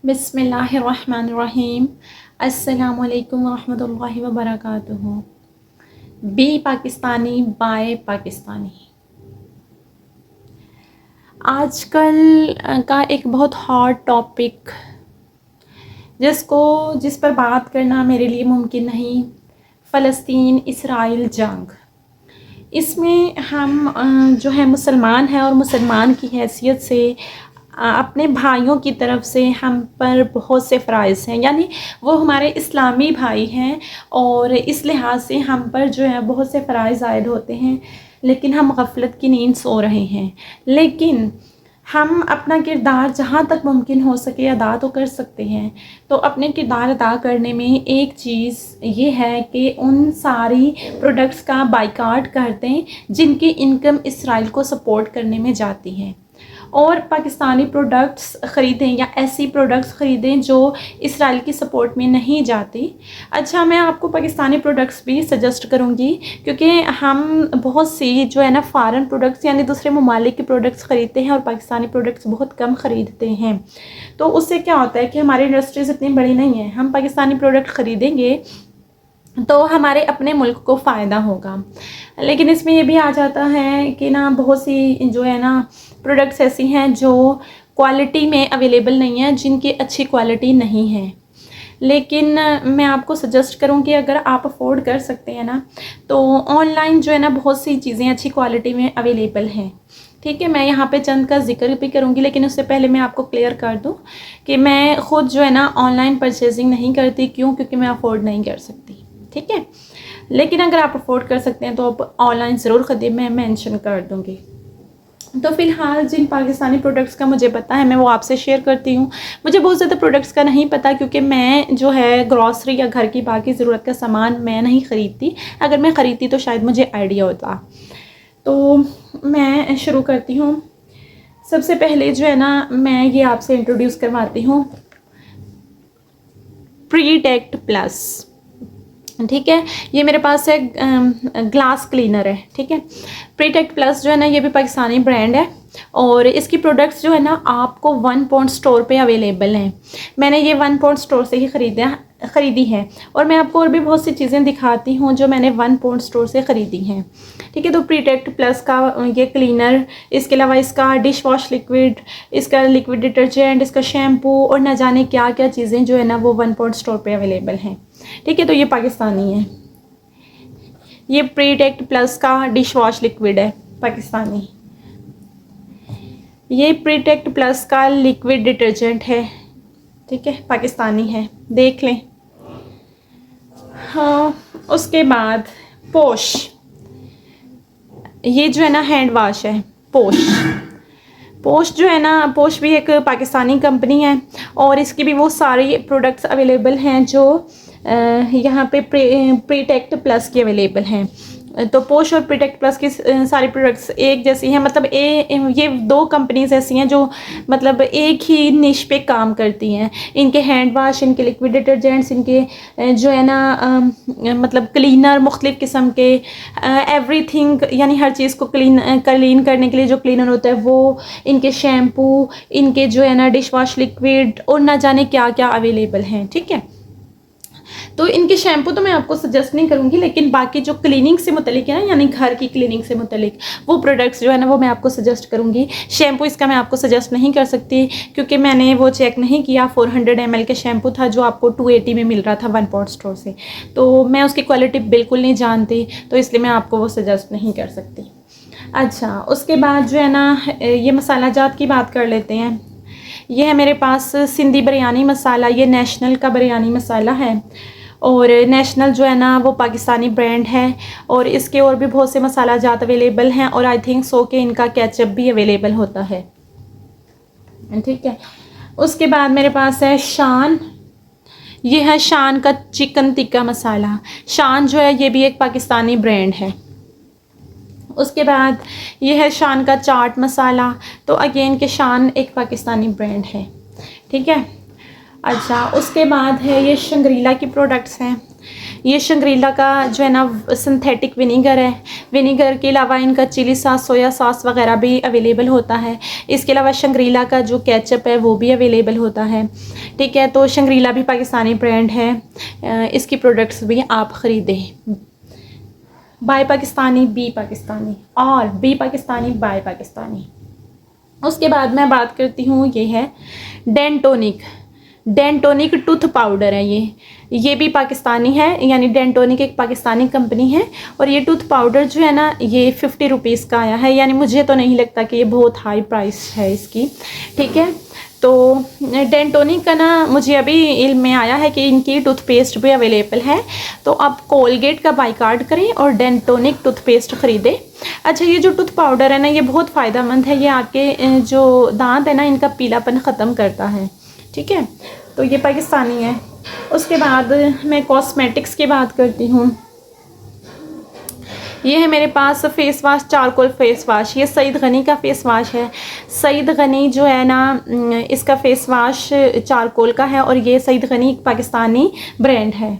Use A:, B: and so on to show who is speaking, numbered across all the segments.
A: बिस्मिल्लाहिर्रहमानिर्रहीम। अस्सलामुअलैकुम वरहमतुल्लाहि वबरकातुहू। Be Pakistani buy Pakistani. आजकल का एक बहुत हॉट टॉपिक जिस पर बात करना मेरे लिए मुमकिन नहीं, फ़लस्तीन इसराइल जंग। इसमें हम जो है मुसलमान हैं और मुसलमान की हैसियत से अपने भाइयों की तरफ से हम पर बहुत से फ़राइज़ हैं, यानी वो हमारे इस्लामी भाई हैं और इस लिहाज से हम पर जो है बहुत से फ़राइज़ आयद होते हैं, लेकिन हम गफलत की नींद सो रहे हैं। लेकिन हम अपना किरदार जहाँ तक मुमकिन हो सके अदा तो कर सकते हैं। तो अपने किरदार अदा करने में एक चीज़ ये है कि उन सारी प्रोडक्ट्स का बाइकाट कर दें जिनकी इनकम इसराइल को सपोर्ट करने में जाती है, और पाकिस्तानी प्रोडक्ट्स ख़रीदें या ऐसी प्रोडक्ट्स ख़रीदें जो इसराइल की सपोर्ट में नहीं जाती। अच्छा, मैं आपको पाकिस्तानी प्रोडक्ट्स भी सजेस्ट करूँगी, क्योंकि हम बहुत सी जो है ना फ़ॉरेन प्रोडक्ट्स यानी दूसरे ममालिक के प्रोडक्ट्स ख़रीदते हैं और पाकिस्तानी प्रोडक्ट्स बहुत कम ख़रीदते हैं। तो उससे क्या होता है कि हमारी इंडस्ट्रीज़ इतनी बड़ी नहीं है, हम पाकिस्तानी प्रोडक्ट ख़रीदेंगे तो हमारे अपने मुल्क को फ़ायदा होगा। लेकिन इसमें ये भी आ जाता है कि ना बहुत सी जो है ना प्रोडक्ट्स ऐसी हैं जो क्वालिटी में अवेलेबल नहीं है, जिनकी अच्छी क्वालिटी नहीं है। लेकिन मैं आपको सजेस्ट करूँ कि अगर आप अफोर्ड कर सकते हैं ना, तो ऑनलाइन जो है ना बहुत सी चीज़ें अच्छी क्वालिटी में अवेलेबल हैं। ठीक है, मैं यहाँ पे चंद का ज़िक्र भी करूँगी, लेकिन उससे पहले मैं आपको क्लियर कर दूँ कि मैं ख़ुद जो है ना ऑनलाइन परचेजिंग नहीं करती। क्यों? क्योंकि मैं अफोर्ड नहीं कर सकती। ठीक है, लेकिन अगर आप अफोर्ड कर सकते हैं तो आप ऑनलाइन ज़रूर ख़रीदें, मैं मेंशन कर दूँगी। तो फ़िलहाल जिन पाकिस्तानी प्रोडक्ट्स का मुझे पता है मैं वो आपसे शेयर करती हूँ। मुझे बहुत ज़्यादा प्रोडक्ट्स का नहीं पता, क्योंकि मैं जो है ग्रॉसरी या घर की बाकी ज़रूरत का सामान मैं नहीं ख़रीदती। अगर मैं ख़रीदती तो शायद मुझे आइडिया होता। तो मैं शुरू करती हूँ। सबसे पहले जो है ना मैं ये आपसे इंट्रोड्यूस करवाती हूँ प्रीटेक्ट प्लस। ठीक है, ये मेरे पास है ग्लास क्लीनर है। ठीक है, प्रीटेक्ट प्लस जो है ना ये भी पाकिस्तानी ब्रांड है और इसकी प्रोडक्ट्स जो है ना आपको 1 पॉइंट स्टोर पे अवेलेबल हैं। मैंने ये 1 पॉइंट स्टोर से ही ख़रीदी है और मैं आपको और भी बहुत सी चीज़ें दिखाती हूँ जो मैंने 1 पॉइंट स्टोर से ख़रीदी हैं। ठीक है, तो प्रीटेक्ट प्लस का ये क्लीनर, इसके अलावा इसका डिश वॉश लिक्विड, इसका लिक्विड डिटर्जेंट, इसका शैम्पू और न जाने क्या क्या चीज़ें जो है ना वो 1 पॉइंट स्टोर पे अवेलेबल हैं। ठीक है, तो ये पाकिस्तानी है। ये प्रीटेक्ट प्लस का डिश वॉश लिक्विड है पाकिस्तानी। ये प्रीटेक्ट प्लस का लिक्विड डिटर्जेंट है। ठीक है, पाकिस्तानी है, देख लें। हाँ, उसके बाद पोश, ये जो है ना हैंड वॉश है पोश जो है ना, पोश भी एक पाकिस्तानी कंपनी है और इसकी भी वो सारी प्रोडक्ट्स अवेलेबल हैं जो यहाँ पे प्रीटेक्ट प्लस की अवेलेबल हैं। तो पोश और प्रीटेक्ट प्लस की सारी प्रोडक्ट्स एक जैसी हैं, मतलब ये 2 कंपनीज ऐसी हैं जो मतलब एक ही निश पे काम करती हैं। इनके हैंड वाश, इनके लिक्विड डिटर्जेंट्स, इनके जो है ना मतलब क्लीनर मुख्तलिफ़ किस्म के एवरीथिंग, यानी हर चीज़ को क्लीन करने के लिए जो क्लीनर होता है वो, इनके शैम्पू, इनके जो है ना डिश वॉश लिक्विड और ना जाने क्या क्या अवेलेबल हैं। ठीक है, तो इनके शैम्पू तो मैं आपको सजेस्ट नहीं करूँगी, लेकिन बाकी जो क्लीनिंग से मुतलिक है ना, यानी घर की क्लीनिंग से मुतलिक वो प्रोडक्ट्स जो है ना वो मैं आपको सजेस्ट करूँगी। शैम्पू इसका मैं आपको सजेस्ट नहीं कर सकती, क्योंकि मैंने वो चेक नहीं किया। 400 ml के शैम्पू था जो आपको 280 में मिल रहा था 1 पॉइंट स्टोर से, तो मैं उसकी क्वालिटी बिल्कुल नहीं जानती, तो इसलिए मैं आपको वो सजेस्ट नहीं कर सकती। अच्छा, उसके बाद जो है ना ये मसाला जात की बात कर लेते हैं। ये है मेरे पास सिंधी बिरयानी मसाला। ये नेशनल का बिरयानी मसाला है और नेशनल जो है ना वो पाकिस्तानी ब्रांड है और इसके और भी बहुत से मसाला जात अवेलेबल हैं और आई थिंक सो कि इनका केचप भी अवेलेबल होता है। ठीक है, उसके बाद मेरे पास है शान। ये है शान का चिकन टिक्का मसाला। शान जो है ये भी एक पाकिस्तानी ब्रांड है। उसके बाद ये है शान का चाट मसाला। तो अगेन के शान एक पाकिस्तानी ब्रांड है। ठीक है, अच्छा, उसके बाद है ये शंग्रीला की प्रोडक्ट्स हैं। ये शंग्रीला का जो है ना सिंथेटिक विनीगर है। विनीगर के अलावा इनका चिली सॉस, सोया सॉस वगैरह भी अवेलेबल होता है। इसके अलावा शंग्रीला का जो केचप है वो भी अवेलेबल होता है। ठीक है, तो शंग्रीला भी पाकिस्तानी ब्रांड है, इसकी प्रोडक्ट्स भी आप ख़रीदें। बाय पाकिस्तानी बी पाकिस्तानी, और बी पाकिस्तानी बाय पाकिस्तानी। उसके बाद मैं बात करती हूँ, ये है डेंटोनिक। डेंटोनिक टूथ पाउडर है ये भी पाकिस्तानी है, यानी डेंटोनिक एक पाकिस्तानी कंपनी है। और ये टूथ पाउडर जो है ना ये 50 रुपीज़ का आया है, यानी मुझे तो नहीं लगता कि ये बहुत हाई प्राइस है इसकी। ठीक है, तो डेंटोनिक का ना मुझे अभी इल्म में आया है कि इनकी टूथपेस्ट भी अवेलेबल है, तो आप कोलगेट का बाइकाट करें और डेंटोनिक टूथपेस्ट ख़रीदें। अच्छा, ये जो टूथ पाउडर है ना ये बहुत फ़ायदेमंद है, ये आपके जो दांत है ना इनका पीलापन ख़त्म करता है। ठीक है, तो ये पाकिस्तानी है। उसके बाद मैं कॉस्मेटिक्स की बात करती हूँ। ये है मेरे पास face wash, charcoal face wash. ये सईद गनी का फेस वाश है। सईद गनी जो है ना इसका फेस वाश चारकोल का है, और ये सईद गनी एक पाकिस्तानी ब्रांड है।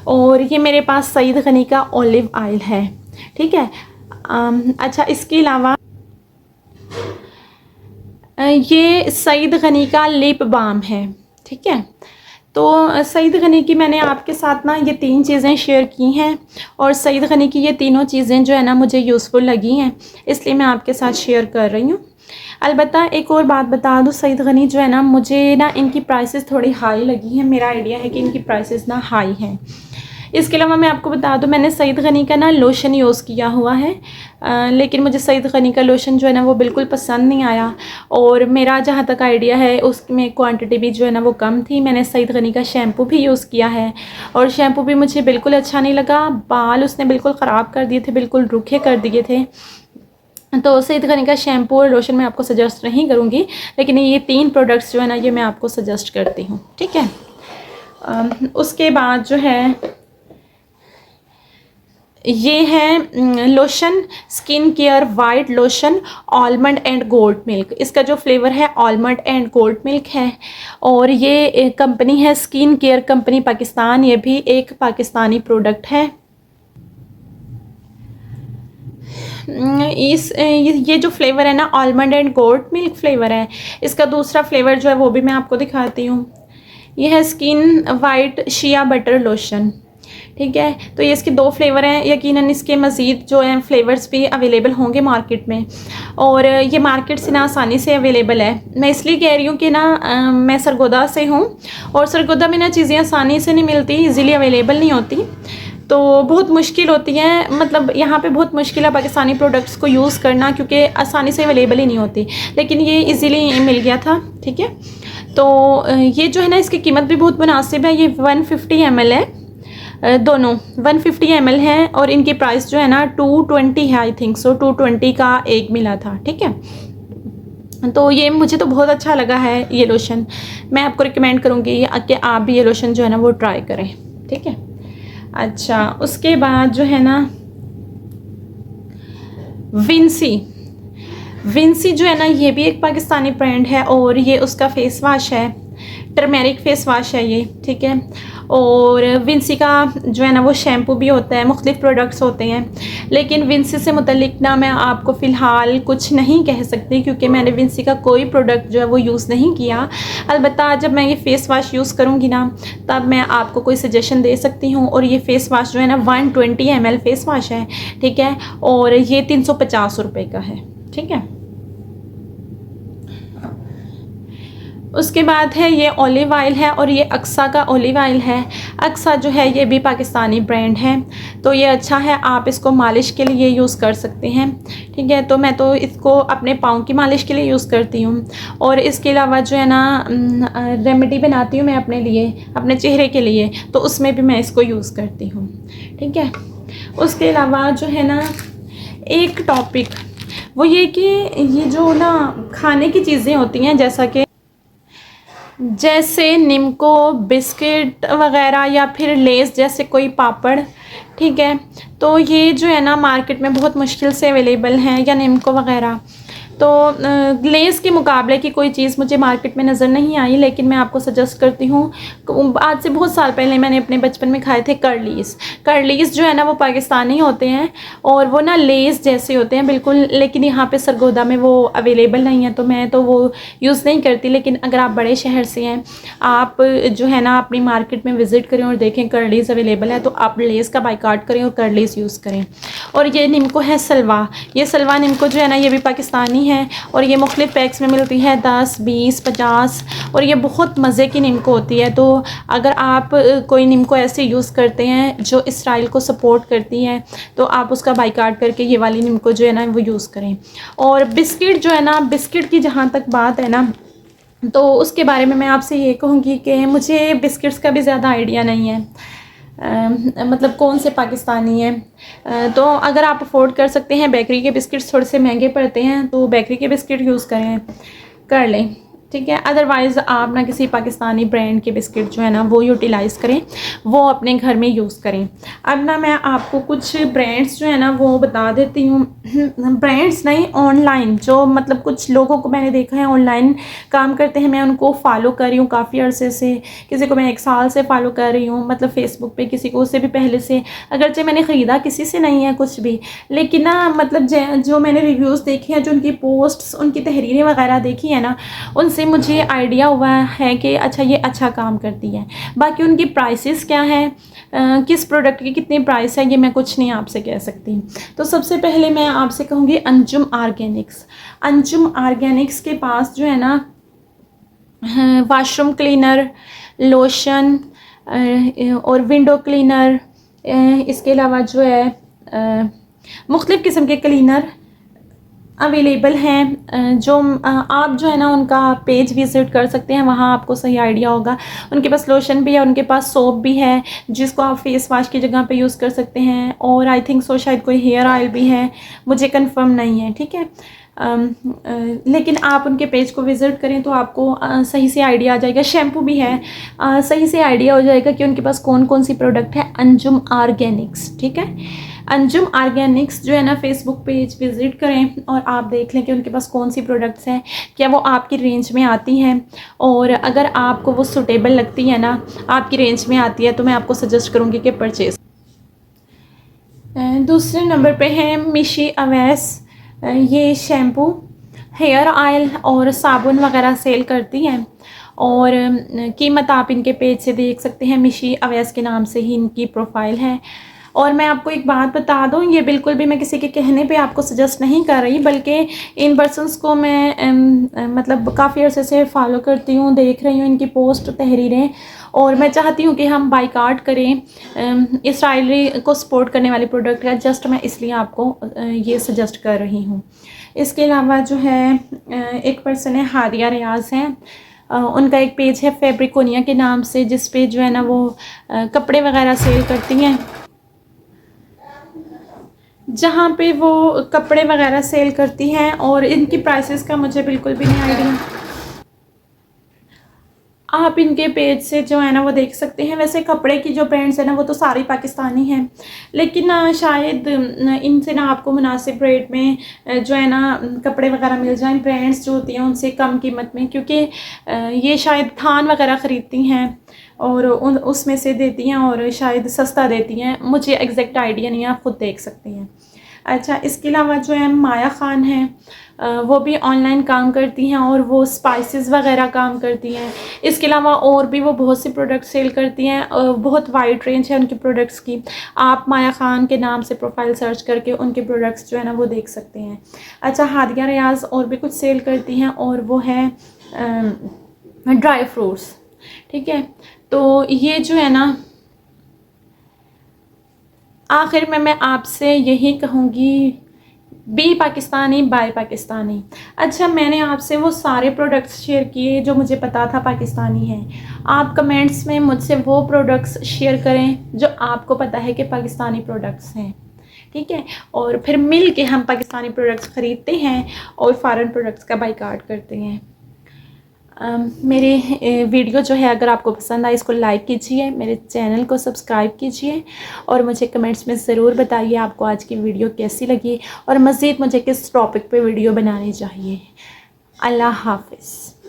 A: और ये मेरे पास सईद गनी का ऑलिव ऑयल है। ठीक है, अच्छा, इसके अलावा ये सईद गनी का लिप बाम है। ठीक है, तो सईद गनी की मैंने आपके साथ ना ये 3 चीज़ें शेयर की हैं, और सईद गनी की ये तीनों चीज़ें जो है ना मुझे यूज़फुल लगी हैं, इसलिए मैं आपके साथ शेयर कर रही हूँ। अलबत्ता एक और बात बता दूँ, सईद गनी जो है ना मुझे ना इनकी प्राइसेस थोड़ी हाई लगी हैं। मेरा आइडिया है कि इनकी प्राइसेस ना हाई हैं। इसके अलावा मैं आपको बता दूं, मैंने सईद गनी का ना लोशन यूज़ किया हुआ है, लेकिन मुझे सईद गनी का लोशन जो है ना वो बिल्कुल पसंद नहीं आया, और मेरा जहाँ तक आइडिया है उसमें क्वांटिटी भी जो है ना वो कम थी। मैंने सईद गनी का शैम्पू भी यूज़ किया है, और शैम्पू भी मुझे बिल्कुल अच्छा नहीं लगा। बाल उसने बिल्कुल ख़राब कर दिए थे, बिल्कुल रूखे कर दिए थे। तो सईद गनी का शैम्पू और लोशन मैं आपको सजेस्ट नहीं करूँगी, लेकिन ये 3 प्रोडक्ट्स जो है ना ये मैं आपको सजेस्ट करती हूँ। ठीक है, उसके बाद जो है ये है lotion, skin care white lotion, almond and gold milk. इसका जो फ्लेवर है आलमंड एंड गोल्ड मिल्क है, और ये कंपनी है स्किन केयर कंपनी पाकिस्तान। ये भी एक पाकिस्तानी प्रोडक्ट है। ये जो फ्लेवर है ना almond and gold milk flavour है। इसका दूसरा फ्लेवर जो है वो भी मैं आपको दिखाती हूँ। ये है skin white shea butter lotion. ठीक है, तो ये इसके 2 फ्लेवर हैं। यकीनन इसके मज़ीद जो हैं फ्लेवर्स भी अवेलेबल होंगे मार्केट में, और ये मार्केट से ना आसानी से अवेलेबल है। मैं इसलिए कह रही हूँ कि ना मैं सरगोदा से हूँ, और सरगोदा में ना चीज़ें आसानी से नहीं मिलती, इजीली अवेलेबल नहीं होती, तो बहुत मुश्किल होती है। मतलब यहाँ पे बहुत मुश्किल है पाकिस्तानी प्रोडक्ट्स को यूज़ करना, क्योंकि आसानी से अवेलेबल ही नहीं होती, लेकिन ये इजीली मिल गया था। ठीक है, तो ये जो है ना इसकी कीमत भी बहुत मुनासिब है। ये 150 ml है, दोनों 150 ml हैं, और इनकी प्राइस जो है ना 220 है, आई थिंक सो 220 का एक मिला था। ठीक है, तो ये मुझे तो बहुत अच्छा लगा है ये लोशन। मैं आपको रिकमेंड करूँगी कि आप भी ये लोशन जो है ना वो ट्राई करें। ठीक है, अच्छा, उसके बाद जो है ना विंसी जो है ना ये भी एक पाकिस्तानी ब्रांड है, और ये उसका फेस वाश है, टर्मेरिक फेस वाश है ये। ठीक है, और विंसी का जो है ना वो शैम्पू भी होता है, मुख्तलिफ प्रोडक्ट्स होते हैं, लेकिन विंसी से मुतल्लिक ना मैं आपको फ़िलहाल कुछ नहीं कह सकती, क्योंकि मैंने विंसी का कोई प्रोडक्ट जो है वो यूज़ नहीं किया। अलबत्ता जब मैं ये फ़ेस वाश यूज़ करूँगी ना तब मैं आपको कोई सजेशन दे सकती हूँ। और ये फ़ेस वाश जो है ना 120 ml फ़ेस वाश है। ठीक है, और ये 350 रुपये का है। ठीक है, उसके बाद है ये ऑलिव ऑयल है, और ये अक्सा का ऑलिव ऑयल है। अक्सा जो है ये भी पाकिस्तानी ब्रांड है, तो ये अच्छा है, आप इसको मालिश के लिए यूज़ कर सकते हैं। ठीक है, तो मैं तो इसको अपने पाँव की मालिश के लिए यूज़ करती हूँ, और इसके अलावा जो है ना रेमेडी बनाती हूँ मैं अपने लिए, अपने चेहरे के लिए, तो उसमें भी मैं इसको यूज़ करती हूँ। ठीक है, उसके अलावा जो है ना एक टॉपिक वो ये कि ये जो ना खाने की चीज़ें होती हैं, जैसे निम्को बिस्किट वगैरह या फिर लेस जैसे कोई पापड़। ठीक है, तो ये जो है ना मार्केट में बहुत मुश्किल से अवेलेबल हैं, या निम्को वगैरह। तो लेस के मुकाबले की कोई चीज़ मुझे मार्केट में नज़र नहीं आई, लेकिन मैं आपको सजेस्ट करती हूँ। आज से बहुत साल पहले मैंने अपने बचपन में खाए थे कर्लीज़। कर्लीज़ जो है ना वो पाकिस्तानी होते हैं और वो ना लेस जैसे होते हैं बिल्कुल, लेकिन यहाँ पे सरगोदा में वो अवेलेबल नहीं है, तो मैं तो वो यूज़ नहीं करती। लेकिन अगर आप बड़े शहर से हैं, आप जो है ना अपनी मार्केट में विज़िट करें और देखें कर्लीज़ अवेलेबल है, तो आप लेस का बाइकाट करें और कर्लीज़ यूज़ करें। और ये निम्को है सलवा, ये सलवा निम्को जो है ना ये भी पाकिस्तानी है और ये मुख्तलिफ़ पैक्स में मिलती है, 10, 20, 50, और ये बहुत मज़े की निम्को होती है। तो अगर आप कोई निम्को ऐसे यूज़ करते हैं जो इसराइल को सपोर्ट करती है, तो आप उसका बाइकाट करके ये वाली निम्को जो है ना वो यूज़ करें। और बिस्किट जो है ना, बिस्किट की जहाँ तक बात है ना, तो उसके बारे में मैं आपसे ये कहूँगी कि मुझे बिस्किट्स का भी ज़्यादा आइडिया नहीं है, मतलब कौन से पाकिस्तानी हैं। तो अगर आप अफोर्ड कर सकते हैं, बेकरी के बिस्किट्स थोड़े से महंगे पड़ते हैं, तो बेकरी के बिस्किट यूज़ कर लें, ठीक है। अदरवाइज़ आप ना किसी पाकिस्तानी ब्रांड के बिस्किट जो है ना वो यूटिलाइज़ करें, वो अपने घर में यूज़ करें। अब ना मैं आपको कुछ ब्रांड्स जो है ना वो बता देती हूँ। ब्रांड्स नहीं, ऑनलाइन जो मतलब कुछ लोगों को मैंने देखा है ऑनलाइन काम करते हैं, मैं उनको फॉलो कर रही हूँ काफ़ी अर्से से। किसी को मैं 1 साल से फॉलो कर रही हूँ, मतलब फ़ेसबुक पे, किसी को उससे भी पहले से। अगरचे मैंने ख़रीदा किसी से नहीं है कुछ भी, लेकिन ना मतलब जो मैंने रिव्यूज़ देखे हैं, जो उनकी पोस्ट्स, उनकी तहरीरें वगैरह देखी है ना, उनसे मुझे आइडिया हुआ है कि अच्छा ये अच्छा काम करती है। बाकी उनकी प्राइसेस क्या हैं, किस प्रोडक्ट की कितनी प्राइस है, ये मैं कुछ नहीं आपसे कह सकती। तो सबसे पहले मैं आपसे कहूँगी अंजुम ऑर्गेनिक्स। अंजुम ऑर्गेनिक्स के पास जो है ना वाशरूम क्लीनर, लोशन और विंडो क्लीनर, इसके अलावा जो है मुख्तलिफ़ किस्म के क्लीनर अवेलेबल हैं। जो आप जो है ना उनका पेज विज़िट कर सकते हैं, वहाँ आपको सही आइडिया होगा। उनके पास लोशन भी है, उनके पास सोप भी है जिसको आप फेस वाश की जगह पे यूज़ कर सकते हैं, और आई थिंक सो शायद कोई हेयर ऑयल भी है, मुझे कंफर्म नहीं है, ठीक है। लेकिन आप उनके पेज को विज़िट करें तो आपको सही से आइडिया आ जाएगा। शैम्पू भी है, सही से आइडिया हो जाएगा कि उनके पास कौन कौन सी प्रोडक्ट है। अंजुम ऑर्गेनिक्स, ठीक है। अंजुम ऑर्गेनिक्स जो है ना फेसबुक पेज विज़िट करें और आप देख लें कि उनके पास कौन सी प्रोडक्ट्स हैं, क्या वो आपकी रेंज में आती हैं, और अगर आपको वो सूटेबल लगती है ना, आपकी रेंज में आती है, तो मैं आपको सजेस्ट करूँगी कि परचेज़। दूसरे नंबर पे है मिशी अवैस। ये शैम्पू, हेयर ऑयल और साबुन वगैरह सेल करती हैं, और कीमत आप इनके पेज से देख सकते हैं। मिशी अवैस के नाम से ही इनकी प्रोफाइल है। और मैं आपको एक बात बता दूं, ये बिल्कुल भी मैं किसी के कहने पे आपको सजेस्ट नहीं कर रही, बल्कि इन पर्सनस को मैं मतलब काफ़ी अर्से से फ़ॉलो करती हूँ, देख रही हूँ इनकी पोस्ट, तहरीरें, और मैं चाहती हूँ कि हम बाइकाट करें इसराइली को सपोर्ट करने वाले प्रोडक्ट का। जस्ट मैं इसलिए आपको ये सजेस्ट कर रही हूँ। इसके अलावा जो है एक पर्सन है, हादिया रियाज़ हैं। उनका एक पेज है फैब्रिकोनिया के नाम से, जिस पे जो है ना वो कपड़े वगैरह सेल करती हैं, जहाँ पे वो कपड़े वगैरह सेल करती हैं, और इनकी प्राइसेस का मुझे बिल्कुल भी नहीं आइडिया। आप इनके पेज से जो है ना वो देख सकते हैं। वैसे कपड़े की जो ब्रांड्स है ना वो तो सारी पाकिस्तानी हैं, लेकिन शायद इनसे ना आपको मुनासिब रेट में जो है ना कपड़े वगैरह मिल जाएं, ब्रांड्स जो होती हैं उनसे कम कीमत में, क्योंकि ये शायद थान वगैरह ख़रीदती हैं और उसमें से देती हैं, और शायद सस्ता देती हैं, मुझे एग्जैक्ट आइडिया नहीं है, आप ख़ुद देख सकते हैं। अच्छा, इसके अलावा जो है माया ख़ान है, वो भी ऑनलाइन काम करती हैं और वो स्पाइसेस वगैरह काम करती हैं। इसके अलावा और भी वो बहुत से प्रोडक्ट सेल करती हैं, बहुत वाइड रेंज है उनके प्रोडक्ट्स की। आप माया ख़ान के नाम से प्रोफाइल सर्च करके उनके प्रोडक्ट्स जो है ना वो देख सकते हैं। अच्छा, हादिया रियाज़ और भी कुछ सेल करती हैं, और वो है ड्राई फ्रूट्स, ठीक है। तो ये जो है ना, आखिर में मैं आपसे यही कहूँगी, बी पाकिस्तानी बाय पाकिस्तानी। अच्छा, मैंने आपसे वो सारे प्रोडक्ट्स शेयर किए जो मुझे पता था पाकिस्तानी हैं। आप कमेंट्स में मुझसे वो प्रोडक्ट्स शेयर करें जो आपको पता है कि पाकिस्तानी प्रोडक्ट्स हैं, ठीक है। और फिर मिल के हम पाकिस्तानी प्रोडक्ट्स ख़रीदते हैं और फ़ॉरेन प्रोडक्ट्स का बाइकाट करते हैं। मेरे वीडियो जो है अगर आपको पसंद आए इसको लाइक कीजिए, मेरे चैनल को सब्सक्राइब कीजिए और मुझे कमेंट्स में ज़रूर बताइए आपको आज की वीडियो कैसी लगी और मज़ीद मुझे किस टॉपिक पे वीडियो बनानी चाहिए। अल्लाह हाफ़िज़।